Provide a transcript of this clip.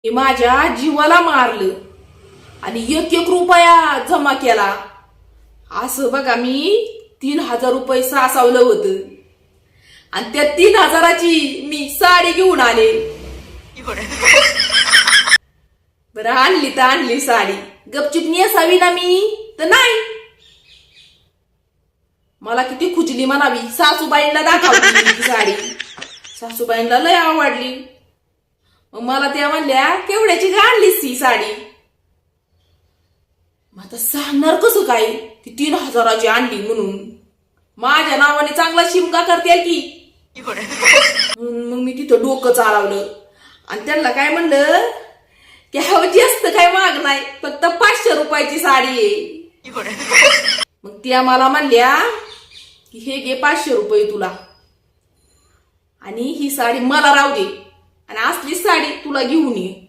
हे माझ्या जीवाला मारलं आणि 1-1 रुपया जमा केला. असं बघा मी 3,000 रुपये साचवलं होतं आणि त्या 3,000ची मी साडी घेऊन आले. बरं आणली तर आणली साडी, गपचूप नेसावी ना मी तर नाही. मला किती खुजली म्हणावी, सासूबाईंना दाखवली ती साडी. सासूबाईंना लय आवडली. मग मला त्या म्हणल्या केवढ्याची आणलीस ही साडी. मग आता सांगणार कसं काय ती 3,000ची आणली म्हणून. माझ्या नावाने चांगला शिमगा करते की. मग मी तिथं डोकं चालवलं आणि त्यांना काय म्हणलं की हवं जास्त काय माग नाही, फक्त 500 रुपयाची साडी आहे. मग त्या मला म्हणल्या की हे घे 500 रुपये तुला आणि ही साडी मला राहू दे आणि असली साडी तुला घेऊन ये.